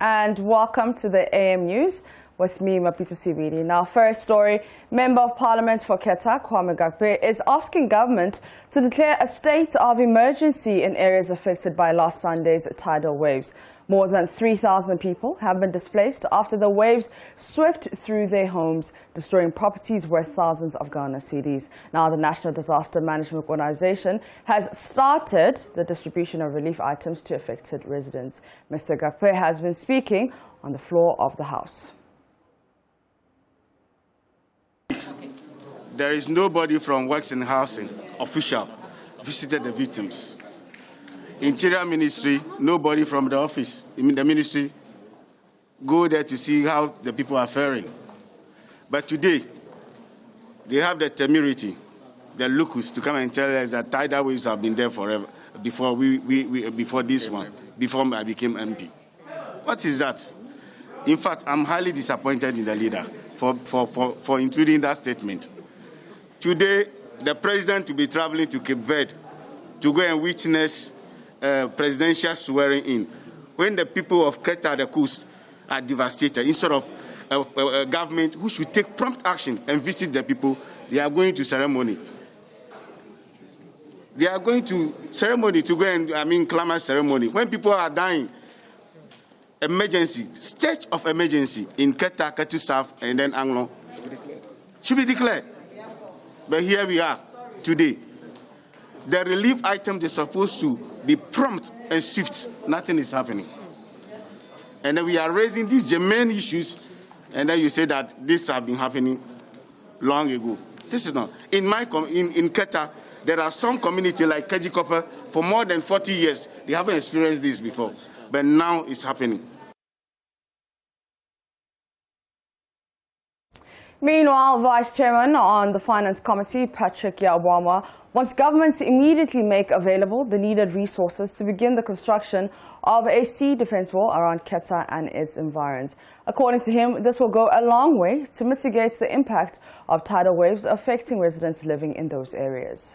and welcome to the AM News with me, Mapito Sibidi. Now, first story, Member of Parliament for Keta, Kwame Gakpe, is asking government to declare a state of emergency in areas affected by last Sunday's tidal waves. More than 3,000 people have been displaced after the waves swept through their homes, destroying properties worth thousands of Ghana cedis. Now, the National Disaster Management Organization has started the distribution of relief items to affected residents. Mr. Gakpe has been speaking on the floor of the House. There is nobody from Works and Housing official visited the victims. Interior Ministry, nobody from the office, the ministry, go there to see how the people are faring. But today, they have the temerity, the locus, to come and tell us that tidal waves have been there forever, before before this one, before I became MP. What is that? In fact, I'm highly disappointed in the leader for including that statement. Today, the president will be traveling to Cape Verde to go and witness presidential swearing in, when the people of Keta, the coast, are devastated. Instead of a government who should take prompt action and visit the people, they are going to ceremony. They are going to ceremony to go and, climate ceremony. When people are dying, emergency, state of emergency in Keta, Ketu South, and then Anglo should be declared. But here we are today. The relief items are supposed to be prompt and swift. Nothing is happening. And then we are raising these germane issues, and then you say that this has been happening long ago. This is not. In Keta, there are some community like Keji Copper, for more than 40 years, they haven't experienced this before. But now it's happening. Meanwhile, Vice Chairman on the Finance Committee, Patrick Yawama, wants government to immediately make available the needed resources to begin the construction of a sea defense wall around Keta and its environs. According to him, this will go a long way to mitigate the impact of tidal waves affecting residents living in those areas.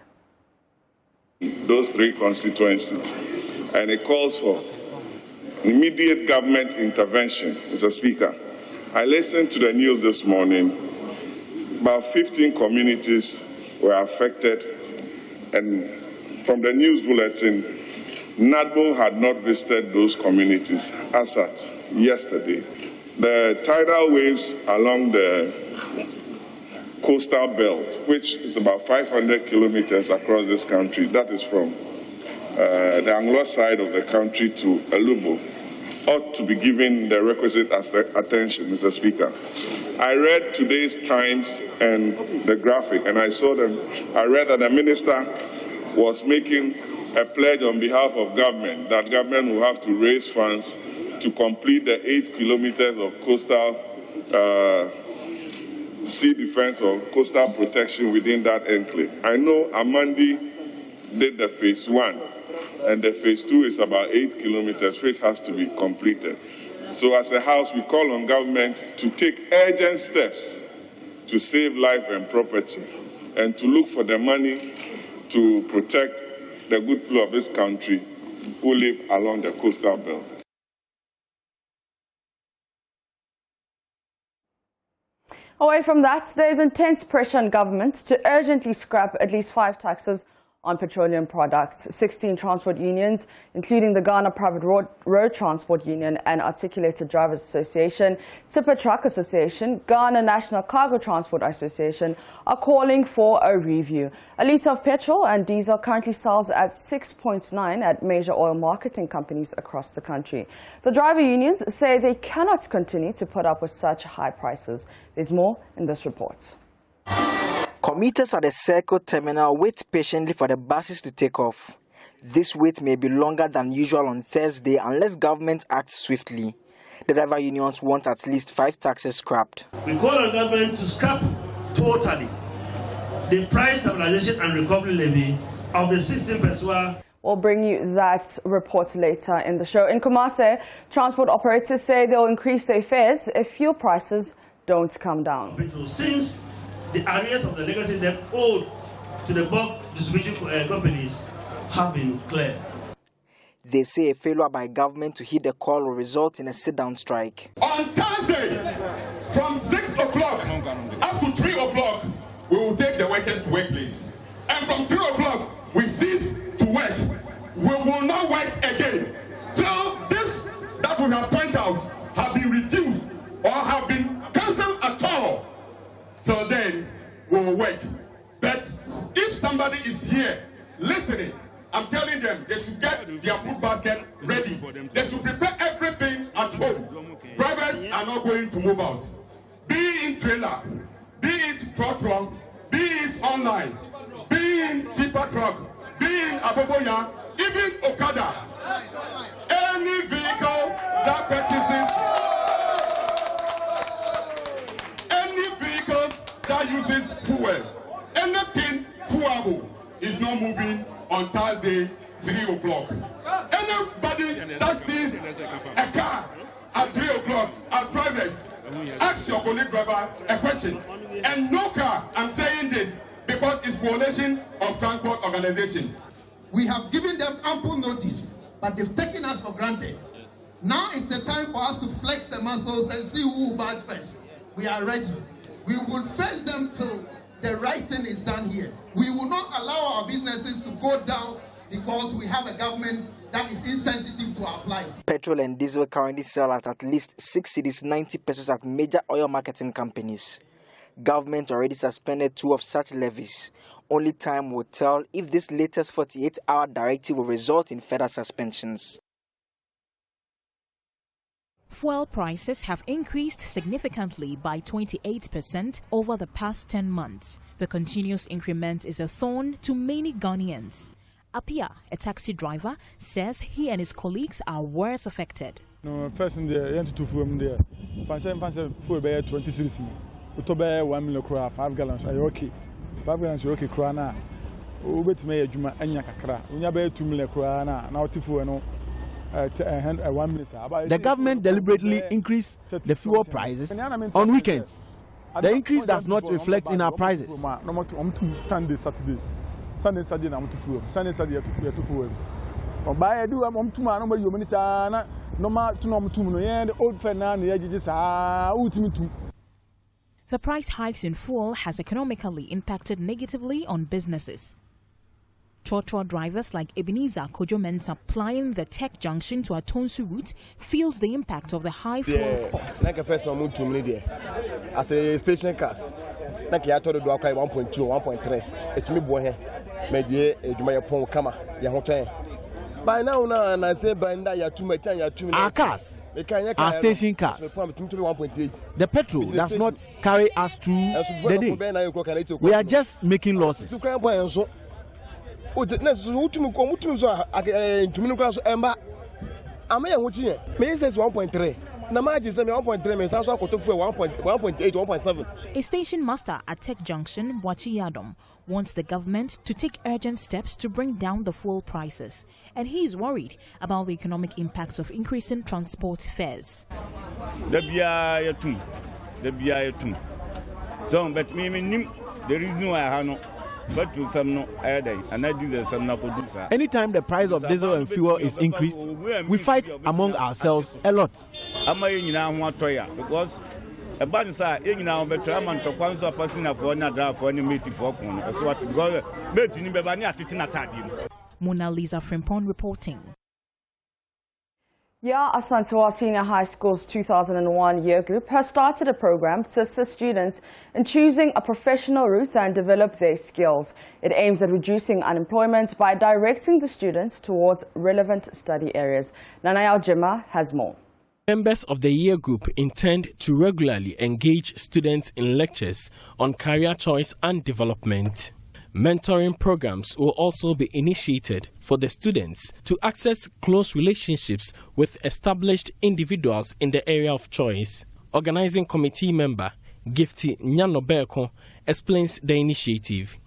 Those three constituencies, and it calls for immediate government intervention, Mr. Speaker. I listened to the news this morning. About 15 communities were affected, and from the news bulletin, NADMO had not visited those communities as at yesterday. The tidal waves along the coastal belt, which is about 500 kilometers across this country, that is from the Anglo side of the country to Alubo, ought to be given the requisite attention, Mr. Speaker. I read today's Times and the graphic, and I read that the minister was making a pledge on behalf of government that government will have to raise funds to complete the 8 kilometers of coastal sea defense or coastal protection within that enclave. I know Amandi did the phase 1. And the phase 2 is about 8 kilometers, which has to be completed. So as a House, we call on government to take urgent steps to save life and property and to look for the money to protect the good people of this country who live along the coastal belt. Away from that, there is intense pressure on government to urgently scrap at least 5 taxes on petroleum products. 16 transport unions, including the Ghana Private Road Transport Union and Articulated Drivers Association, Tipper Truck Association, Ghana National Cargo Transport Association, are calling for a review. A litre of petrol and diesel currently sells at 6.9 at major oil marketing companies across the country. The driver unions say they cannot continue to put up with such high prices. There's more in this report. Commuters at the Circle Terminal wait patiently for the buses to take off. This wait may be longer than usual on Thursday unless government acts swiftly. The driver unions want at least 5 taxes scrapped. We call on government to scrap totally the price stabilization and recovery levy of the 16%. We'll bring you that report later in the show. In Kumasi, transport operators say they'll increase their fares if fuel prices don't come down. Since the areas of the legacy debt owed to the bulk distribution companies have been cleared. They say a failure by government to heed the call will result in a sit-down strike. On Thursday, from 6 o'clock up to 3 o'clock, we will take the workers to workplace. And from 3 o'clock, we cease to work. We will not work again. So this that we have pointed out have been reduced or have been cancelled at all. So then we will work. But if somebody is here listening, I'm telling them they should get their food basket ready. They should prepare everything at home. Drivers are not going to move out. Be in trailer, be it truck, be it online, be in tipper truck, be in Aboboya, even Okada. Any vehicle that purchases, any vehicles that uses fuel, anything fuelable is not moving on Thursday, 3 o'clock. Anybody that sees a car at 3 o'clock as drivers, ask your colleague driver a question. And no car, I'm saying this because it's violation of transport organization. We have given them ample notice, but they've taken us for granted. Now is the time for us to flex the muscles and see who will bite first. We are ready. We will face them till the right thing is done here. We will not allow our businesses to go down because we have a government that is insensitive to our plight. Petrol and diesel currently sell at least 6 cedis 90 pesos at major oil marketing companies. Government already suspended 2 of such levies. Only time will tell if this latest 48-hour directive will result in further suspensions. Fuel prices have increased significantly by 28% over the past 10 months. The continuous increment is a thorn to many Ghanaians. Apia, a taxi driver, says he and his colleagues are worse affected. No, first in there, you to fuel there. Fancy fuel by 26. We to buy 1 million crore, 5 gallons. Are you okay? 5 gallons, you okay? Crana. We bet me a juma anya kakra. We buy 2 million crore na. Now tifu no. The government deliberately increased the fuel prices on weekends. The increase does not reflect in our prices. Sunday, Saturday, I'm to fuel. Sunday, Saturday, to fuel. By I do, I'm to my number, you manita, no matter to nom to the old Fernand, the edges are ultimate. The price hikes in fuel has economically impacted negatively on businesses. Chotro drivers like Ebenezer Kojomensa plying the Tech Junction to Atonsu route feels the impact of the high fuel cost. Like a first one to me as a station car. Like I told you, 1.2, 1.3. It's me boy. Maybe a pong kama. By now, and I say by now, you are too much. Our cars, our station cars. The petrol does not carry us through the day. We are just making losses. A station master at Tech Junction, Wachi Yadom, wants the government to take urgent steps to bring down the fuel prices, and he is worried about the economic impacts of increasing transport fares. So, but the reason why I have no. Anytime the price of diesel and fuel is increased, we fight among ourselves a lot. Because Mona Lisa Frimpong reporting. Yeah, Asantewaa Senior High School's 2001 year group has started a program to assist students in choosing a professional route and develop their skills. It aims at reducing unemployment by directing the students towards relevant study areas. Nanayao Jima has more. Members of the year group intend to regularly engage students in lectures on career choice and development. Mentoring programs will also be initiated for the students to access close relationships with established individuals in the area of choice. Organizing committee member Gifty Nyanobeko explains the initiative.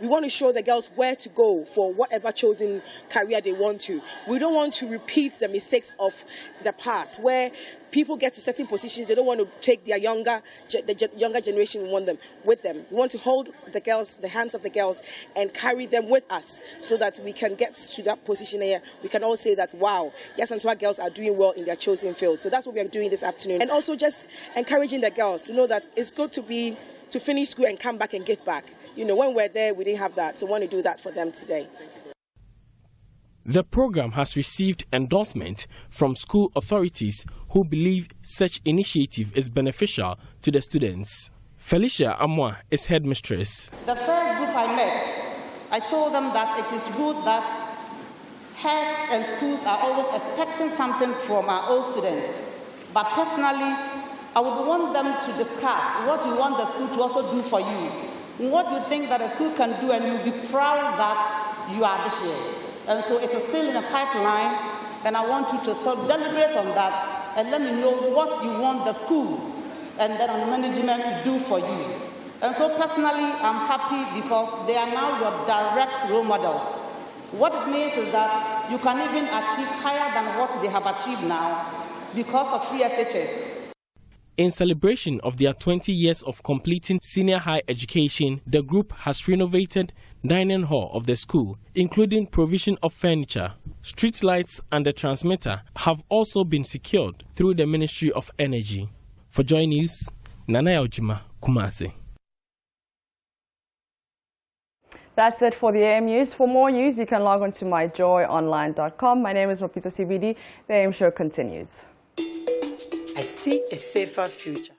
We want to show the girls where to go for whatever chosen career they want to. We don't want to repeat the mistakes of the past where people get to certain positions, they don't want to take their younger generation with them. We want to hold the hands of the girls and carry them with us so that we can get to that position here. We can all say that, wow, yes, and so our girls are doing well in their chosen field. So that's what we are doing this afternoon. And also just encouraging the girls to know that it's good to finish school and come back and give back. You know, when we're there, we didn't have that, so we want to do that for them today. The program has received endorsement from school authorities who believe such initiative is beneficial to the students. Felicia Amwa is headmistress. The first group I met, I told them that it is good that heads and schools are always expecting something from our old students. But personally, I would want them to discuss what you want the school to also do for you. What you think that a school can do, and you'll be proud that you are this year. And so it is still in a pipeline, and I want you to deliberate on that and let me know what you want the school and then on management to do for you. And so personally, I'm happy because they are now your direct role models. What it means is that you can even achieve higher than what they have achieved now because of free SHS. In celebration of their 20 years of completing senior high education, the group has renovated dining hall of the school, including provision of furniture. Street lights and the transmitter have also been secured through the Ministry of Energy. For Joy News, Nana Yaujima, Kumasi. That's it for the AM News. For more news, you can log on to myjoyonline.com. My name is Mapito CBD. The AM show continues. I see a safer future.